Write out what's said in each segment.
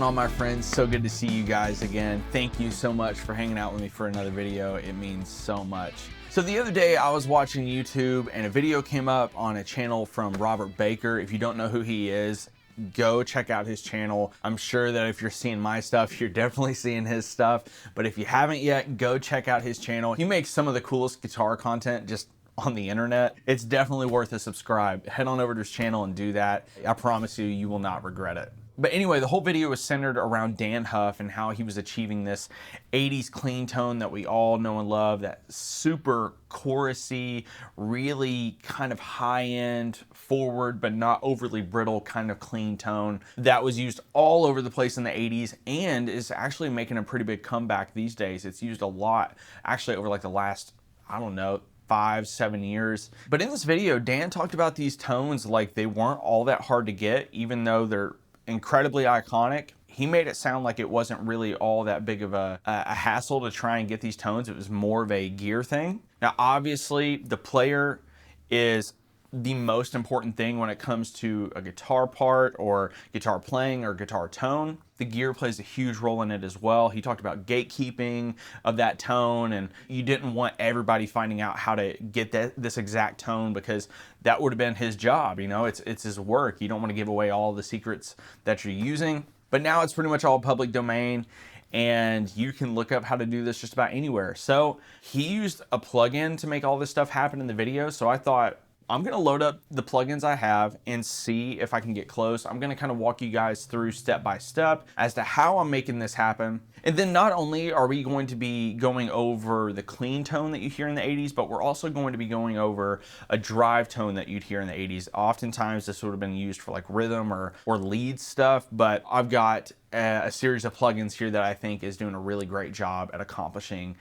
on, my friends? So good to see you guys again. Thank you so much for hanging out with me for another video. It means so much. So the other day I was watching YouTube and a video came up on a channel from Robert Baker. If you don't know who he is, go check out his channel. I'm sure that if you're seeing my stuff, you're definitely seeing his stuff. But if you haven't yet, go check out his channel. He makes some of the coolest guitar content just on the internet. It's definitely worth a subscribe. Head on over to his channel and do that. I promise you, you will not regret it. But anyway, the whole video was centered around Dann Huff and how he was achieving this 80s clean tone that we all know and love, that super chorusy, really kind of high-end, forward but not overly brittle kind of clean tone that was used all over the place in the 80s and is actually making a pretty big comeback these days. It's used a lot, actually over like the last, I don't know, 5-7 years. But in this video, Dann talked about these tones like they weren't all that hard to get, even though they're incredibly iconic. He made it sound like it wasn't really all that big of a hassle to try and get these tones. It was more of a gear thing. Now, obviously, the player is the most important thing when it comes to a guitar part or guitar playing or guitar tone. The gear plays a huge role in it as well. He talked about gatekeeping of that tone, and you didn't want everybody finding out how to get this exact tone because that would have been his job. You know, it's his work. You don't want to give away all the secrets that you're using. But now it's pretty much all public domain, and you can look up how to do this just about anywhere. So he used a plugin to make all this stuff happen in the video. So I thought, I'm gonna load up the plugins I have and see if I can get close. I'm gonna kind of walk you guys through step by step as to how I'm making this happen. And then not only are we going to be going over the clean tone that you hear in the 80s, but we're also going to be going over a drive tone that you'd hear in the 80s. Oftentimes this would have been used for like rhythm or lead stuff, but I've got a series of plugins here that I think is doing a really great job at accomplishing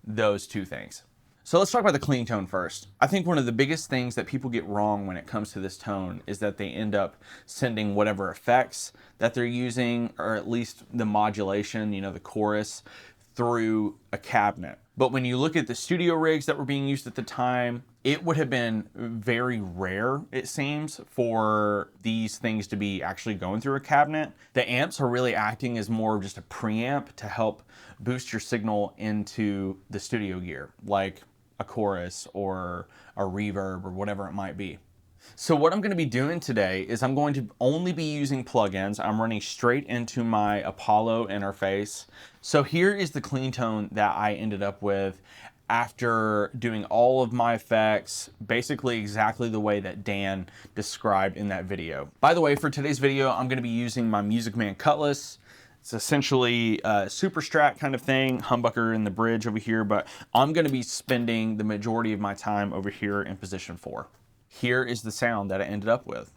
those two things. So let's talk about the clean tone first. I think one of the biggest things that people get wrong when it comes to this tone is that they end up sending whatever effects that they're using, or at least the modulation, you know, the chorus, through a cabinet. But when you look at the studio rigs that were being used at the time, it would have been very rare, it seems, for these things to be actually going through a cabinet. The amps are really acting as more of just a preamp to help boost your signal into the studio gear, like a chorus or a reverb or whatever it might be. So what I'm going to be doing today is I'm going to only be using plugins. I'm running straight into my Apollo interface. So here is the clean tone that I ended up with after doing all of my effects, basically exactly the way that Dann described in that video. By the way, for today's video, I'm going to be using my Music Man Cutlass. It's essentially a super strat kind of thing, humbucker in the bridge over here, but I'm going to be spending the majority of my time over here in position 4. Here is the sound that I ended up with.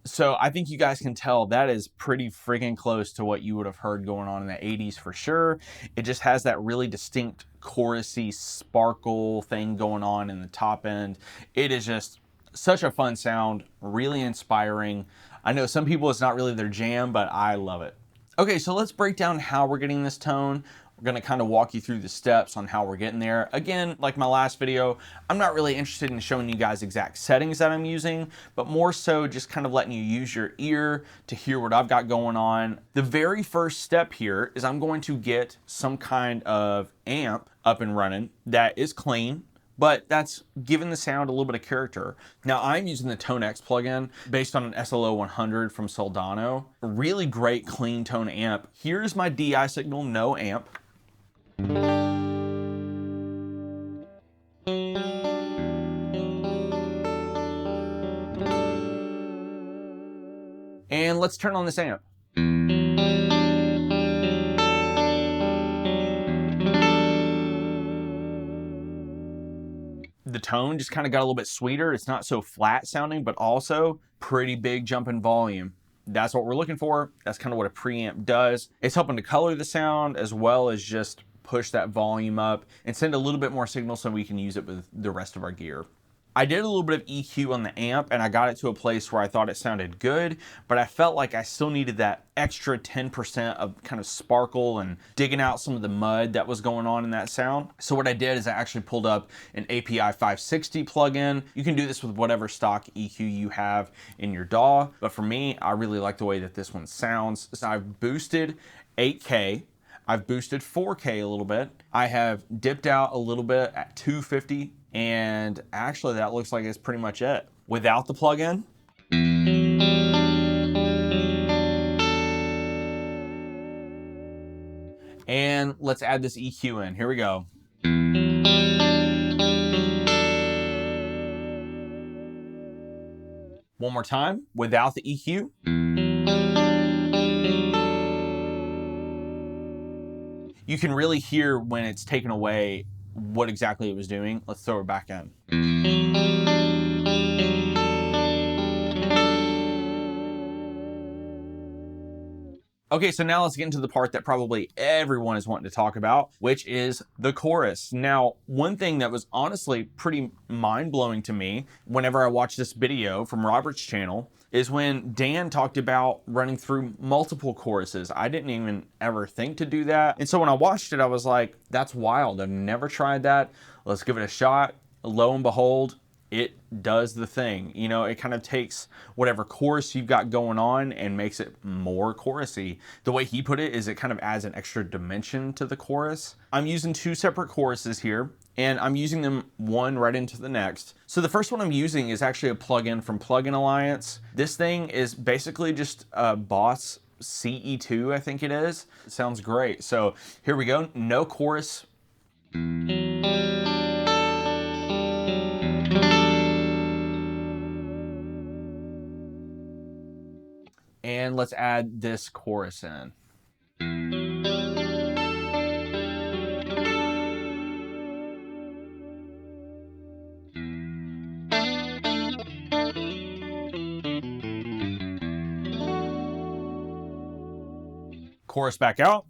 So I think you guys can tell that is pretty friggin' close to what you would have heard going on in the 80s for sure. It just has that really distinct chorusy sparkle thing going on in the top end. It is just such a fun sound, really inspiring. I know some people it's not really their jam, but I love it. Okay, so let's break down how we're getting this tone. We're gonna kind of walk you through the steps on how we're getting there. Again, like my last video, I'm not really interested in showing you guys exact settings that I'm using, but more so just kind of letting you use your ear to hear what I've got going on. The very first step here is I'm going to get some kind of amp up and running that is clean, but that's giving the sound a little bit of character. Now I'm using the Tonex plugin based on an SLO 100 from Soldano. A really great clean tone amp. Here's my DI signal, no amp. And let's turn on this amp. The tone just kind of got a little bit sweeter. It's not so flat sounding, but also pretty big jump in volume. that's what we're looking for. That's kind of what a preamp does. It's helping to color the sound as well as just push that volume up and send a little bit more signal so we can use it with the rest of our gear. I did a little bit of EQ on the amp and I got it to a place where I thought it sounded good, but I felt like I still needed that extra 10% of kind of sparkle and digging out some of the mud that was going on in that sound. So what I did is I actually pulled up an API 560 plugin. You can do this with whatever stock EQ you have in your DAW, but for me, I really like the way that this one sounds. So I've boosted 8K. I've boosted 4K a little bit. I have dipped out a little bit at 250, and actually that looks like it's pretty much it. Without the plugin, and let's add this EQ in. Here we go. One more time, without the EQ. You can really hear when it's taken away what exactly it was doing. Let's throw it back in. Okay, so now let's get into the part that probably everyone is wanting to talk about, which is the chorus. Now, one thing that was honestly pretty mind-blowing to me whenever I watched this video from Robert's channel is when Dan talked about running through multiple choruses. I didn't even ever think to do that. And so when I watched it, I was like, that's wild. I've never tried that. Let's give it a shot. Lo and behold, it does the thing. You know, it kind of takes whatever chorus you've got going on and makes it more chorusy. The way he put it is it kind of adds an extra dimension to the chorus. I'm using two separate choruses here, and I'm using them one right into the next. So the first one I'm using is actually a plugin from Plugin Alliance. This thing is basically just a Boss CE2, I think it is. It sounds great. So here we go, no chorus. And let's add this chorus in. Chorus back out.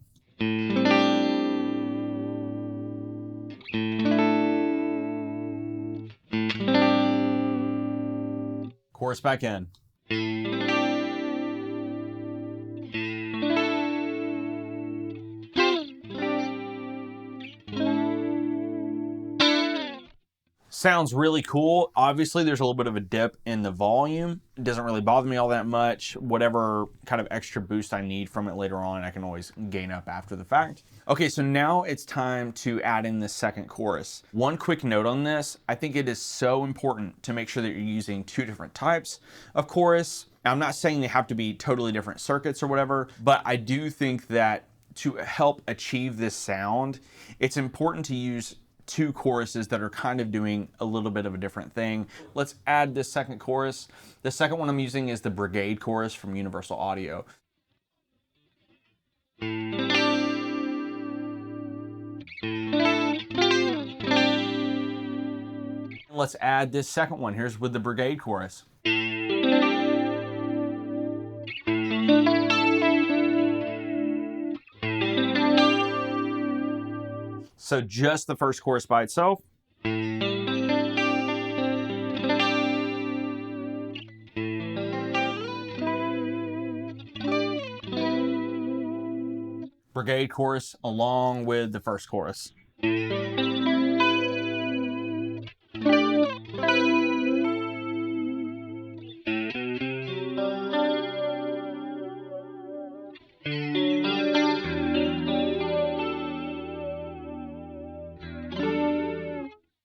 Chorus back in. Sounds really cool. Obviously, there's a little bit of a dip in the volume. It doesn't really bother me all that much. Whatever kind of extra boost I need from it later on, I can always gain up after the fact. Okay, so now it's time to add in the second chorus. One quick note on this, I think it is so important to make sure that you're using two different types of chorus. Now, I'm not saying they have to be totally different circuits or whatever, but I do think that to help achieve this sound, it's important to use two choruses that are kind of doing a little bit of a different thing. Let's add this second chorus. The second one I'm using is the Brigade chorus from Universal Audio. Let's add this second one. Here's with the Brigade chorus. So just the first chorus by itself. Brigade chorus along with the first chorus.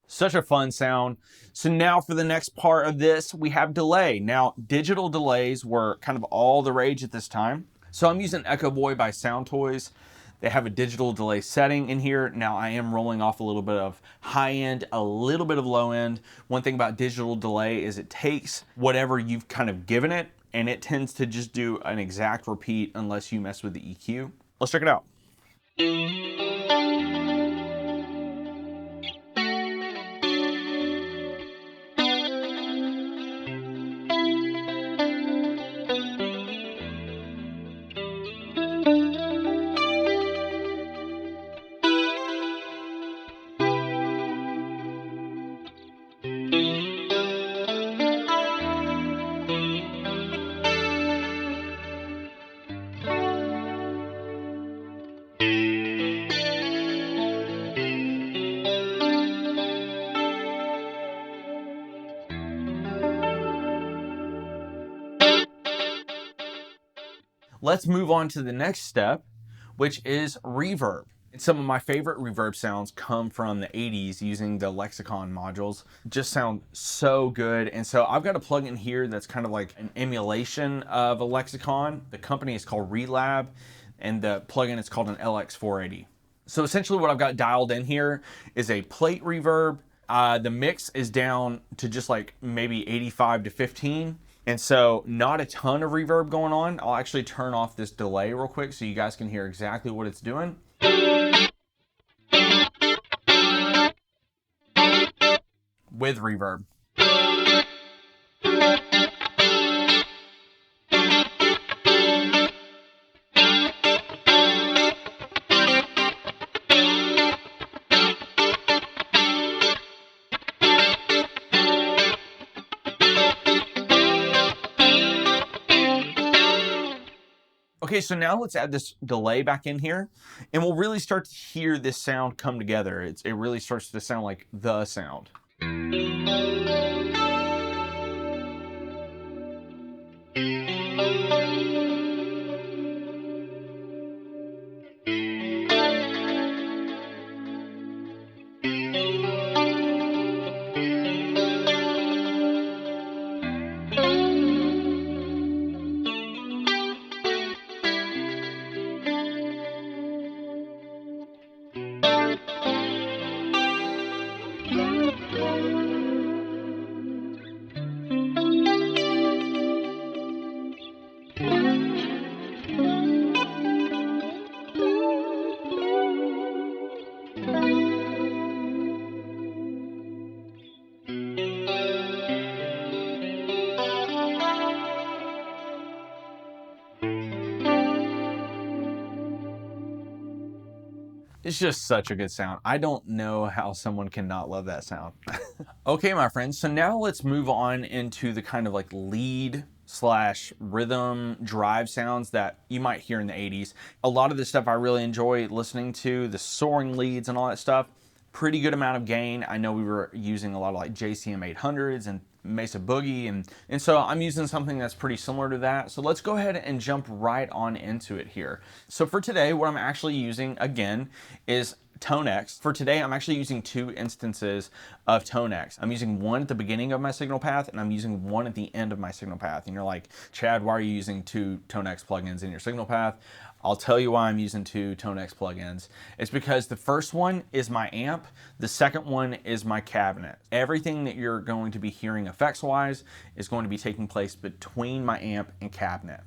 Such a fun sound. So now for the next part of this, we have delay. Now, digital delays were kind of all the rage at this time. So I'm using Echo Boy by Soundtoys. They have a digital delay setting in here. Now I am rolling off a little bit of high end, a little bit of low end. One thing about digital delay is it takes whatever you've kind of given it and it tends to just do an exact repeat unless you mess with the EQ. Let's check it out. let's move on to the next step, which is reverb. And some of my favorite reverb sounds come from the 80s using the Lexicon modules. Just sound so good. And so I've got a plugin here that's kind of like an emulation of a Lexicon. The company is called ReLab, and the plugin is called an LX480. So essentially what I've got dialed in here is a plate reverb. The mix is down to just like maybe 85 to 15. And so not a ton of reverb going on. I'll actually turn off this delay real quick so you guys can hear exactly what it's doing. With reverb. Okay, so now let's add this delay back in here, and we'll really start to hear this sound come together. It really starts to sound like the sound. It's just such a good sound. I don't know how someone can not love that sound. Okay, my friends, so now let's move on into the kind of like lead slash rhythm drive sounds that you might hear in the 80s. A lot of the stuff I really enjoy listening to, the soaring leads and all that stuff. Pretty good amount of gain. I know we were using a lot of like JCM 800s and Mesa Boogie, and so I'm using something that's pretty similar to that. So let's go ahead and jump right on into it here. So for today, what I'm actually using again is Tonex. For today, I'm actually using two instances of Tonex. I'm using one at the beginning of my signal path, and I'm using one at the end of my signal path. And you're like, Chad, why are you using two Tonex plugins in your signal path? I'll tell you why I'm using two Tonex plugins. It's because the first one is my amp, the second one is my cabinet. Everything that you're going to be hearing effects-wise is going to be taking place between my amp and cabinet.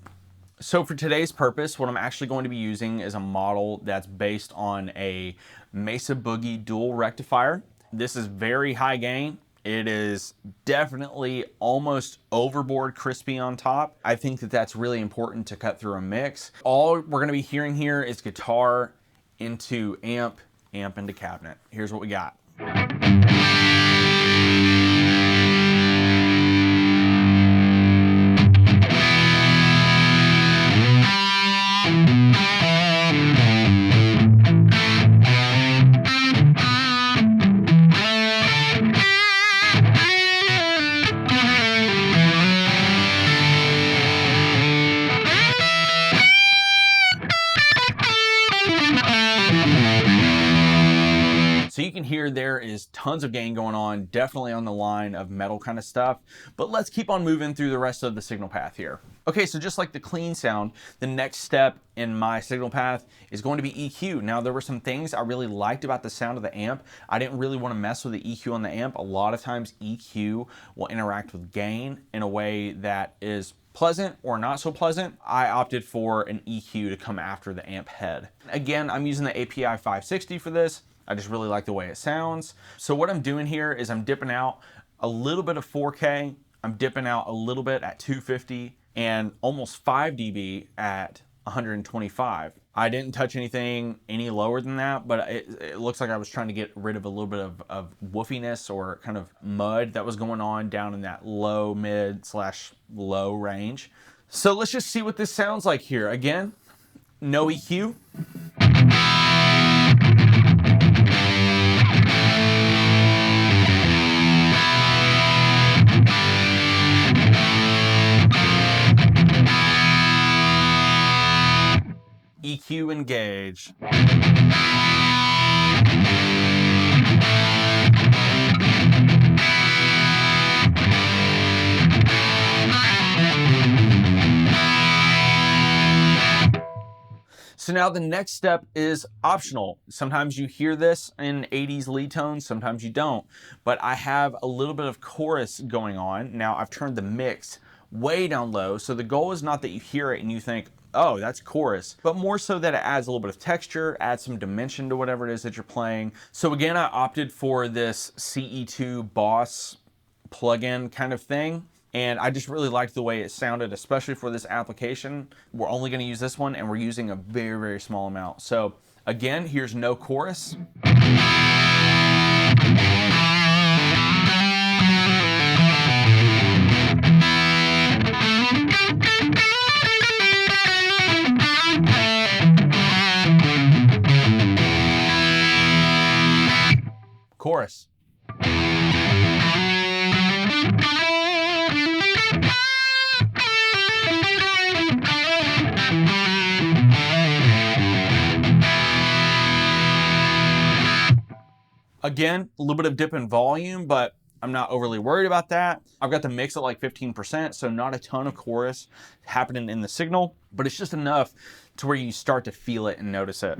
So for today's purpose, what I'm actually going to be using is a model that's based on a Mesa Boogie dual rectifier. This is very high gain. It is definitely almost overboard crispy on top. I think that that's really important to cut through a mix. All we're gonna be hearing here is guitar into amp, amp into cabinet. Here's what we got. So you can hear there is tons of gain going on, definitely on the line of metal kind of stuff, but let's keep on moving through the rest of the signal path here. Okay, so just like the clean sound, the next step in my signal path is going to be EQ. Now there were some things I really liked about the sound of the amp. I didn't really want to mess with the EQ on the amp. A lot of times EQ will interact with gain in a way that is pleasant or not so pleasant. I opted for an EQ to come after the amp head. Again, I'm using the API 560 for this. I just really like the way it sounds. So what I'm doing here is I'm dipping out a little bit of 4K, I'm dipping out a little bit at 250, and almost 5 dB at 125. I didn't touch anything any lower than that, but it looks like I was trying to get rid of a little bit of woofiness or kind of mud that was going on down in that low, mid / low range. So let's just see what this sounds like here. Again, no EQ. EQ engage. So now the next step is optional. Sometimes you hear this in 80s lead tones, sometimes you don't. But I have a little bit of chorus going on. Now I've turned the mix way down low, so the goal is not that you hear it and you think, oh, that's chorus, but more so that it adds a little bit of texture, adds some dimension to whatever it is that you're playing. So again, I opted for this CE2 Boss plugin kind of thing. And I just really liked the way it sounded, especially for this application. We're only going to use this one, and we're using a very, very small amount. So again, here's no chorus. Chorus. Again, a little bit of dip in volume, but I'm not overly worried about that. I've got the mix at like 15%, so not a ton of chorus happening in the signal, but it's just enough to where you start to feel it and notice it.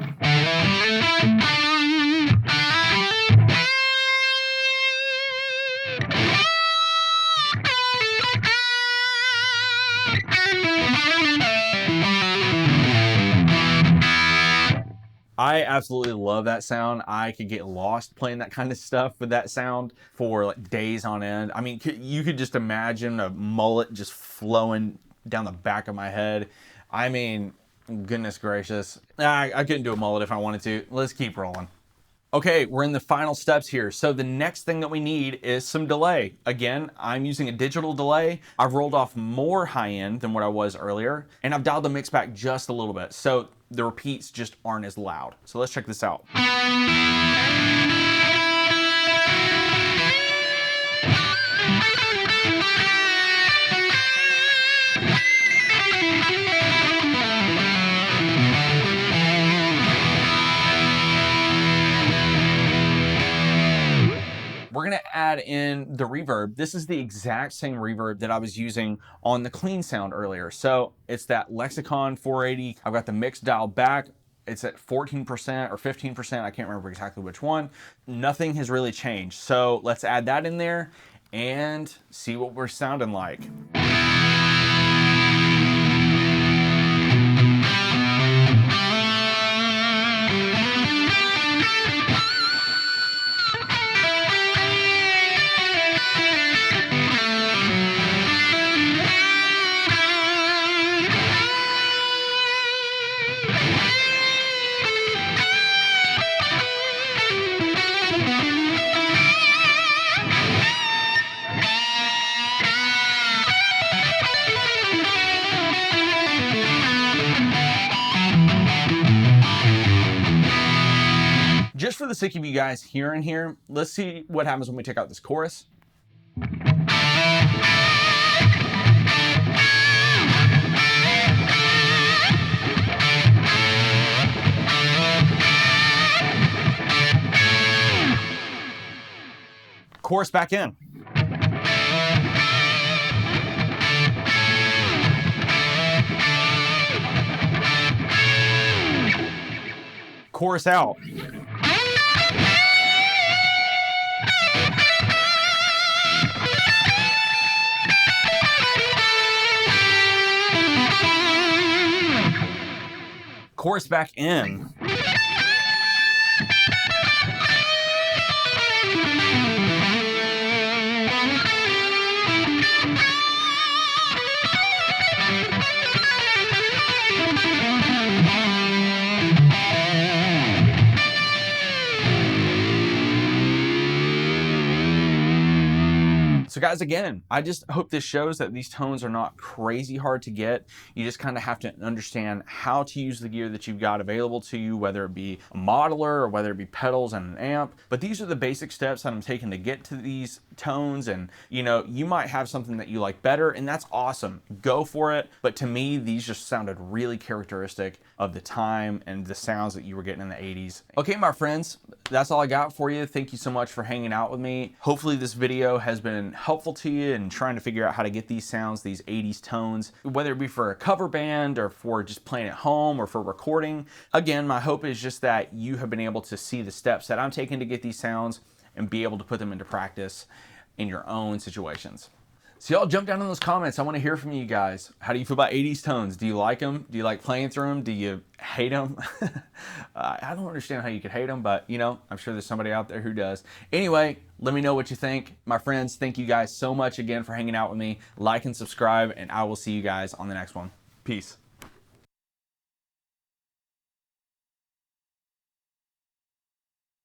I absolutely love that sound. I could get lost playing that kind of stuff with that sound for like days on end. I mean, you could just imagine a mullet just flowing down the back of my head. I mean, goodness gracious. I couldn't do a mullet if I wanted to. Let's keep rolling. Okay, we're in the final steps here. So the next thing that we need is some delay. Again, I'm using a digital delay. I've rolled off more high end than what I was earlier, and I've dialed the mix back just a little bit. So the repeats just aren't as loud. So let's check this out. We're gonna add in the reverb. This is the exact same reverb that I was using on the clean sound earlier. So it's that Lexicon 480. I've got the mix dialed back. It's at 14% or 15%. I can't remember exactly which one. Nothing has really changed. So let's add that in there and see what we're sounding like. Just for the sake of you guys hearing here, let's see what happens when we take out this chorus. Chorus back in. Chorus out. Chorus back in. So guys, again, I just hope this shows that these tones are not crazy hard to get. You just kind of have to understand how to use the gear that you've got available to you, whether it be a modeler or whether it be pedals and an amp. But these are the basic steps that I'm taking to get to these tones. And you know, you might have something that you like better, and that's awesome. Go for it. But to me, these just sounded really characteristic of the time and the sounds that you were getting in the 80s. Okay, my friends, that's all I got for you. Thank you so much for hanging out with me. Hopefully this video has been helpful to you in trying to figure out how to get these sounds, these 80s tones, whether it be for a cover band or for just playing at home or for recording. Again, my hope is just that you have been able to see the steps that I'm taking to get these sounds and be able to put them into practice in your own situations. So y'all jump down in those comments. I want to hear from you guys. How do you feel about 80s tones? Do you like them? Do you like playing through them? Do you hate them? I don't understand how you could hate them, but you know, I'm sure there's somebody out there who does. Anyway, let me know what you think. My friends, thank you guys so much again for hanging out with me. Like and subscribe, and I will see you guys on the next one. Peace.